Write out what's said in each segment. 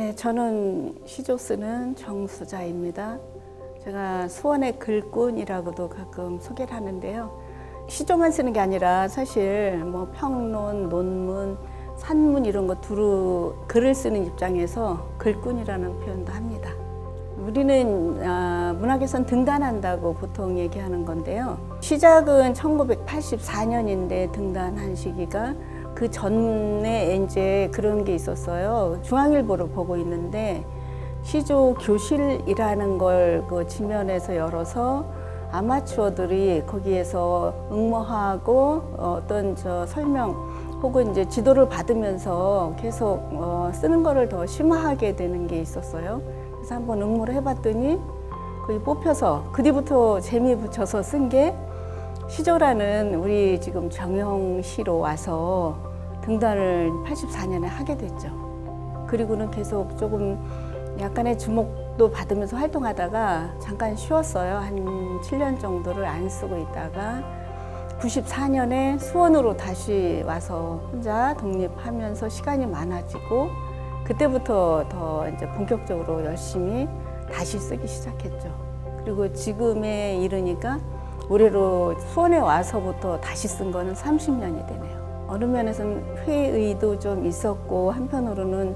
네, 저는 시조 쓰는 정수자입니다. 제가 수원의 글꾼이라고도 가끔 소개를 하는데요. 시조만 쓰는 게 아니라 사실 뭐 평론, 논문, 산문 이런 거 두루 글을 쓰는 입장에서 글꾼이라는 표현도 합니다. 우리는 문학에선 등단한다고 보통 얘기하는 건데요. 시작은 1984년인데 등단한 시기가 그 전에 이제 그런 게 있었어요. 중앙일보를 보고 있는데 시조 교실이라는 걸 그 지면에서 열어서 아마추어들이 거기에서 응모하고 어떤 설명 혹은 이제 지도를 받으면서 계속 쓰는 거를 더 심화하게 되는 게 있었어요. 그래서 한번 응모를 해봤더니 거기 뽑혀서 그 뒤부터 재미 붙여서 쓴 게 시조라는 우리 지금 정형시로 와서 등단을 84년에 하게 됐죠. 그리고는 계속 조금 약간의 주목도 받으면서 활동하다가 잠깐 쉬었어요. 한 7년 정도를 안 쓰고 있다가 94년에 수원으로 다시 와서 혼자 독립하면서 시간이 많아지고 그때부터 더 이제 본격적으로 열심히 다시 쓰기 시작했죠. 그리고 지금에 이르니까 올해로 수원에 와서부터 다시 쓴 거는 30년이 되네요. 어느 면에서는 회의도 좀 있었고 한편으로는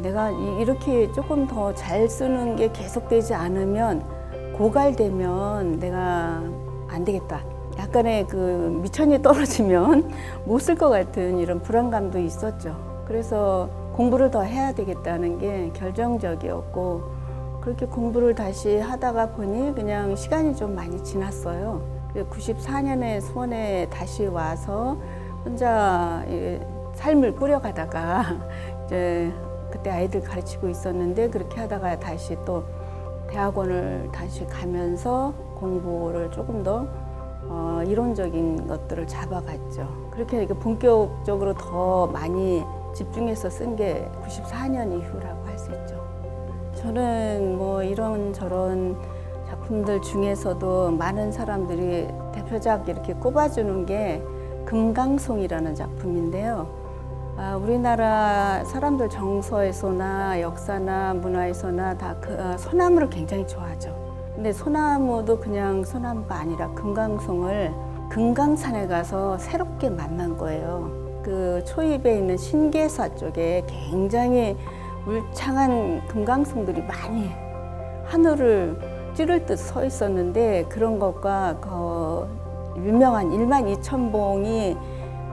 내가 이렇게 조금 더 잘 쓰는 게 계속되지 않으면 고갈되면 내가 안 되겠다. 약간의 그 미천이 떨어지면 못 쓸 것 같은 이런 불안감도 있었죠. 그래서 공부를 더 해야 되겠다는 게 결정적이었고 그렇게 공부를 다시 하다가 보니 그냥 시간이 좀 많이 지났어요. 94년에 수원에 다시 와서 혼자 삶을 꾸려가다가 이제 그때 아이들 가르치고 있었는데 그렇게 하다가 다시 또 대학원을 다시 가면서 공부를 조금 더 이론적인 것들을 잡아갔죠. 그렇게 본격적으로 더 많이 집중해서 쓴 게 94년 이후라고 할 수 있죠. 저는 뭐 이런저런 작품들 중에서도 많은 사람들이 대표작 이렇게 꼽아주는 게 금강송이라는 작품인데요. 우리나라 사람들 정서에서나 역사나 문화에서나 다 소나무를 굉장히 좋아하죠. 근데 소나무도 그냥 소나무가 아니라 금강송을 금강산에 가서 새롭게 만난 거예요. 그 초입에 있는 신계사 쪽에 굉장히 울창한 금강송들이 많이 하늘을 찌를 듯 서 있었는데 그런 것과 유명한 12,000봉이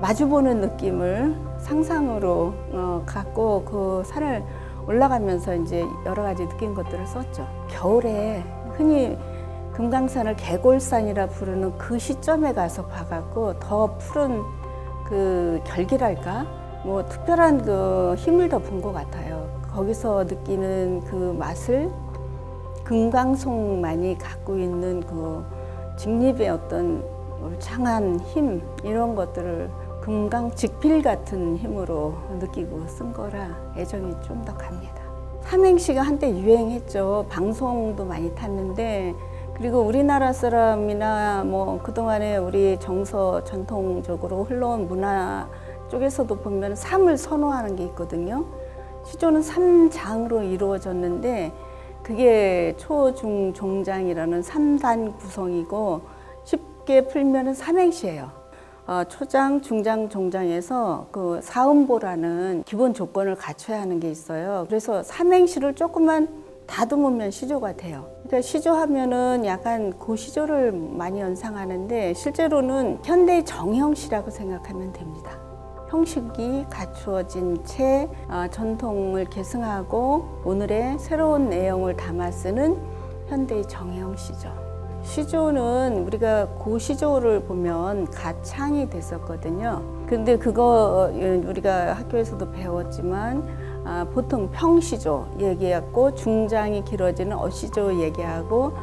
마주보는 느낌을 상상으로 갖고 그 산을 올라가면서 이제 여러 가지 느낀 것들을 썼죠. 겨울에 흔히 금강산을 개골산이라 부르는 그 시점에 가서 봐갖고 더 푸른 그 결기랄까? 뭐 특별한 그 힘을 더 본 것 같아요. 거기서 느끼는 그 맛을 금강송만이 갖고 있는 그 직립의 어떤 울창한 힘 이런 것들을 금강직필 같은 힘으로 느끼고 쓴 거라 애정이 좀 더 갑니다. 삼행시가 한때 유행했죠. 방송도 많이 탔는데 그리고 우리나라 사람이나 뭐 그동안에 우리 정서 전통적으로 흘러온 문화 쪽에서도 보면 삼을 선호하는 게 있거든요. 시조는 3장으로 이루어졌는데 그게 초, 중, 종장이라는 3단 구성이고 쉽게 풀면은 삼행시예요. 초장, 중장, 종장에서 그 사음보라는 기본 조건을 갖춰야 하는 게 있어요. 그래서 삼행시를 조금만 다듬으면 시조가 돼요. 그러니까 시조하면은 약간 고시조를 많이 연상하는데 실제로는 현대의 정형시라고 생각하면 됩니다. 형식이 갖추어진 채 전통을 계승하고 오늘의 새로운 내용을 담아 쓰는 현대의 정형시죠. 시조는 우리가 고시조를 보면 가창이 됐었거든요. 근데 그거 우리가 학교에서도 배웠지만 보통 평시조 얘기했고 중장이 길어지는 어시조 얘기하고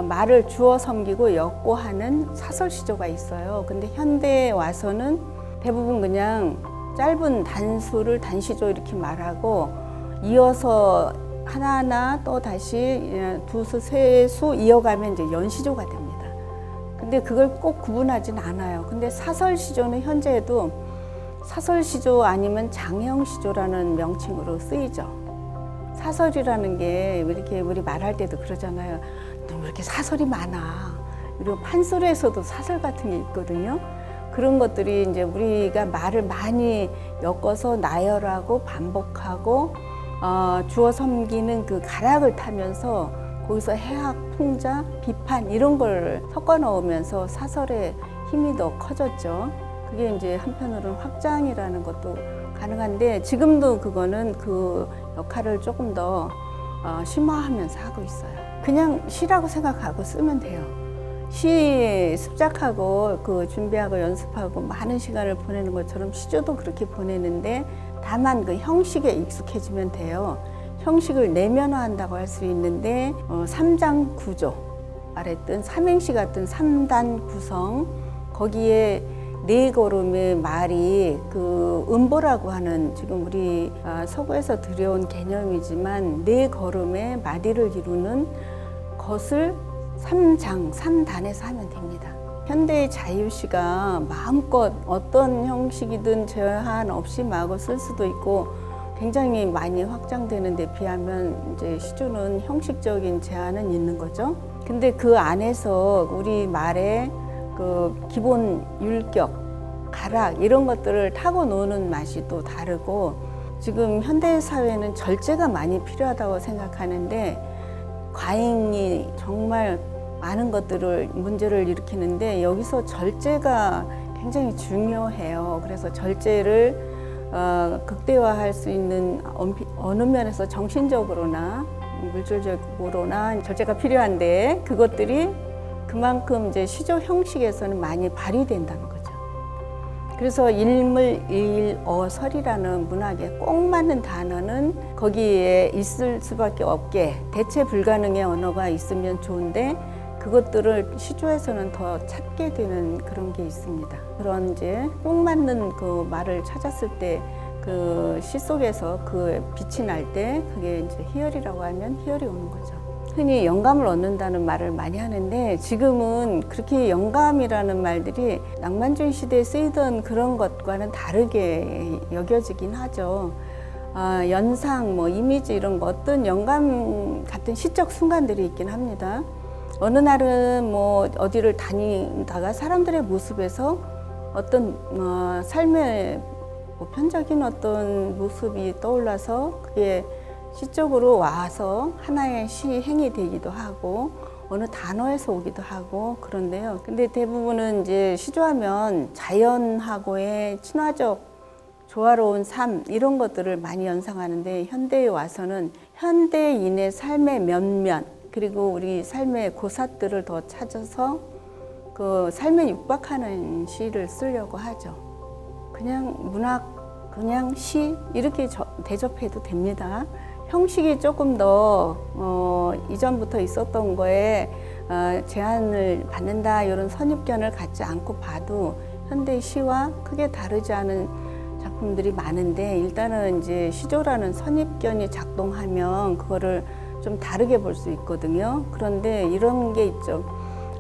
말을 주어 섬기고 엮고하는 사설시조가 있어요. 근데 현대에 와서는 대부분 그냥 짧은 단수를 단시조 이렇게 말하고 이어서 하나하나 또 다시 두 수, 세 수 이어가면 이제 연시조가 됩니다. 근데 그걸 꼭 구분하진 않아요. 근데 사설시조는 현재에도 사설시조 아니면 장형시조라는 명칭으로 쓰이죠. 사설이라는 게 이렇게 우리 말할 때도 그러잖아요. 너 왜 이렇게 사설이 많아. 그리고 판소리에서도 사설 같은 게 있거든요. 그런 것들이 이제 우리가 말을 많이 엮어서 나열하고 반복하고 주어 섬기는 그 가락을 타면서 거기서 해학, 풍자, 비판 이런 걸 섞어 넣으면서 사설의 힘이 더 커졌죠. 그게 이제 한편으로는 확장이라는 것도 가능한데 지금도 그거는 그 역할을 조금 더 심화하면서 하고 있어요. 그냥 시라고 생각하고 쓰면 돼요. 시 습작하고 그 준비하고 연습하고 많은 시간을 보내는 것처럼 시조도 그렇게 보내는데 다만 그 형식에 익숙해지면 돼요. 형식을 내면화한다고 할 수 있는데 3장 구조 말했던 삼행시 같은 3단 구성 거기에 네 걸음의 말이 그 음보라고 하는 지금 우리 서구에서 들여온 개념이지만 네 걸음의 마디를 이루는 것을 3장, 3단에서 하면 됩니다. 현대의 자유시가 마음껏 어떤 형식이든 제한 없이 마구 쓸 수도 있고 굉장히 많이 확장되는 데 비하면 이제 시조는 형식적인 제한은 있는 거죠. 근데 그 안에서 우리 말의 그 기본 율격, 가락 이런 것들을 타고 노는 맛이 또 다르고 지금 현대 사회는 절제가 많이 필요하다고 생각하는데 과잉이 정말 많은 것들을 문제를 일으키는데 여기서 절제가 굉장히 중요해요. 그래서 절제를 극대화할 수 있는 어느 면에서 정신적으로나 물질적으로나 절제가 필요한데 그것들이 그만큼 이제 시조 형식에서는 많이 발휘된다는 거죠. 그래서 일물일어설이라는 문학에 꼭 맞는 단어는 거기에 있을 수밖에 없게 대체 불가능의 언어가 있으면 좋은데 그것들을 시조에서는 더 찾게 되는 그런 게 있습니다. 그런 이제 꼭 맞는 그 말을 찾았을 때 그 시 속에서 그 빛이 날 때 그게 이제 희열이라고 하면 희열이 오는 거죠. 흔히 영감을 얻는다는 말을 많이 하는데 지금은 그렇게 영감이라는 말들이 낭만주의 시대에 쓰이던 그런 것과는 다르게 여겨지긴 하죠. 연상, 뭐 이미지 이런 거 어떤 영감 같은 시적 순간들이 있긴 합니다. 어느 날은 뭐 어디를 다니다가 사람들의 모습에서 어떤 삶의 보편적인 어떤 모습이 떠올라서 그게 시적으로 와서 하나의 시행이 되기도 하고 어느 단어에서 오기도 하고 그런데요. 근데 대부분은 이제 시조하면 자연하고의 친화적 조화로운 삶 이런 것들을 많이 연상하는데 현대에 와서는 현대인의 삶의 면면 그리고 우리 삶의 고삿들을 더 찾아서 그 삶에 육박하는 시를 쓰려고 하죠. 그냥 문학, 그냥 시 이렇게 대접해도 됩니다. 형식이 조금 더 이전부터 있었던 거에 제한을 받는다 이런 선입견을 갖지 않고 봐도 현대 시와 크게 다르지 않은 작품들이 많은데 일단은 이제 시조라는 선입견이 작동하면 그거를 좀 다르게 볼 수 있거든요. 그런데 이런 게 있죠.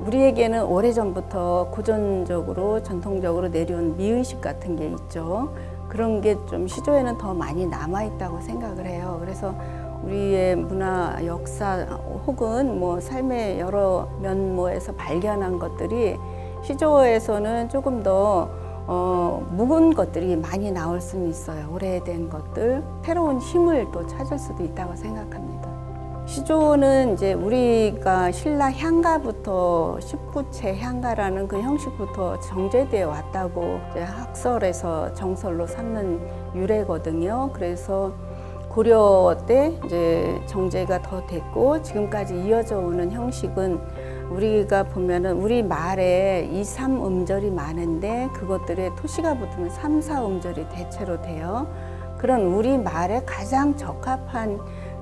우리에게는 오래전부터 고전적으로 전통적으로 내려온 미의식 같은 게 있죠. 그런 게 좀 시조에는 더 많이 남아있다고 생각을 해요. 그래서 우리의 문화, 역사 혹은 뭐 삶의 여러 면모에서 발견한 것들이 시조에서는 조금 더 묵은 것들이 많이 나올 수는 있어요. 오래된 것들, 새로운 힘을 또 찾을 수도 있다고 생각합니다. 시조는 이제 우리가 신라 향가부터 19채 향가라는 그 형식부터 정제되어 왔다고 이제 학설에서 정설로 삼는 유래거든요. 그래서 고려 때 이제 정제가 더 됐고 지금까지 이어져 오는 형식은 우리가 보면은 우리 말에 2, 3음절이 많은데 그것들에 토시가 붙으면 3, 4음절이 대체로 돼요. 그런 우리 말에 가장 적합한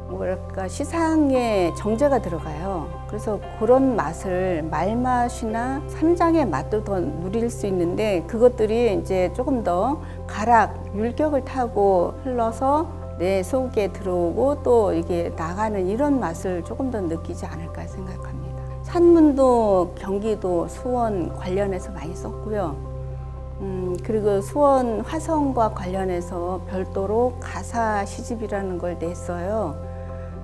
뭐랄까 시상의 정제가 들어가요. 그래서 그런 맛을 말맛이나 삼장의 맛도 더 누릴 수 있는데 그것들이 이제 조금 더 가락, 율격을 타고 흘러서 내 속에 들어오고 또 이게 나가는 이런 맛을 조금 더 느끼지 않을까 생각합니다. 산문도 경기도 수원 관련해서 많이 썼고요. 그리고 수원 화성과 관련해서 별도로 가사 시집이라는 걸 냈어요.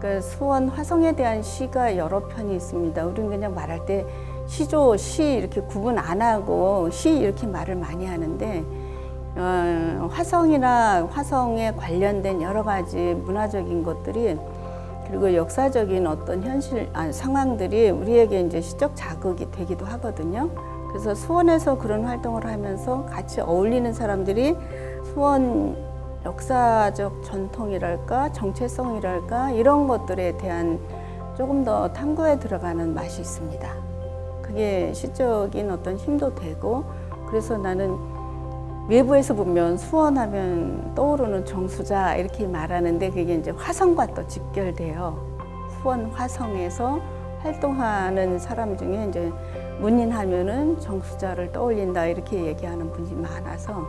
그 수원 화성에 대한 시가 여러 편이 있습니다. 우리는 그냥 말할 때 시조, 시 이렇게 구분 안 하고 시 이렇게 말을 많이 하는데 화성이나 화성에 관련된 여러 가지 문화적인 것들이 그리고 역사적인 어떤 상황들이 우리에게 이제 시적 자극이 되기도 하거든요. 그래서 수원에서 그런 활동을 하면서 같이 어울리는 사람들이 수원 역사적 전통이랄까 정체성이랄까 이런 것들에 대한 조금 더 탐구에 들어가는 맛이 있습니다. 그게 시적인 어떤 힘도 되고 그래서 나는 외부에서 보면 수원하면 떠오르는 정수자 이렇게 말하는데 그게 이제 화성과 또 직결돼요. 수원 화성에서 활동하는 사람 중에 이제 문인하면은 정수자를 떠올린다 이렇게 얘기하는 분이 많아서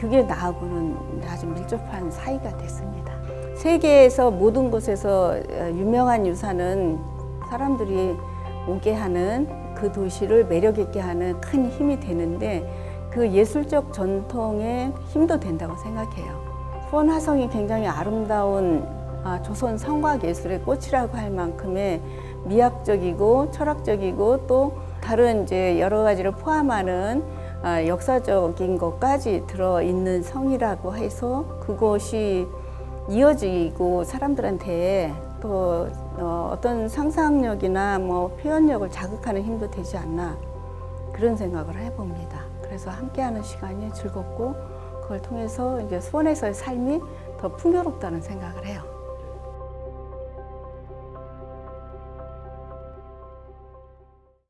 그게 나하고는 아주 밀접한 사이가 됐습니다. 세계에서 모든 곳에서 유명한 유산은 사람들이 오게 하는 그 도시를 매력 있게 하는 큰 힘이 되는데 그 예술적 전통의 힘도 된다고 생각해요. 수원 화성이 굉장히 아름다운 조선 성곽 예술의 꽃이라고 할 만큼의 미학적이고 철학적이고 또 다른 이제 여러 가지를 포함하는 역사적인 것까지 들어있는 성이라고 해서 그곳이 이어지고 사람들한테 또 어떤 상상력이나 뭐 표현력을 자극하는 힘도 되지 않나 그런 생각을 해봅니다. 그래서 함께하는 시간이 즐겁고 그걸 통해서 이제 수원에서의 삶이 더 풍요롭다는 생각을 해요.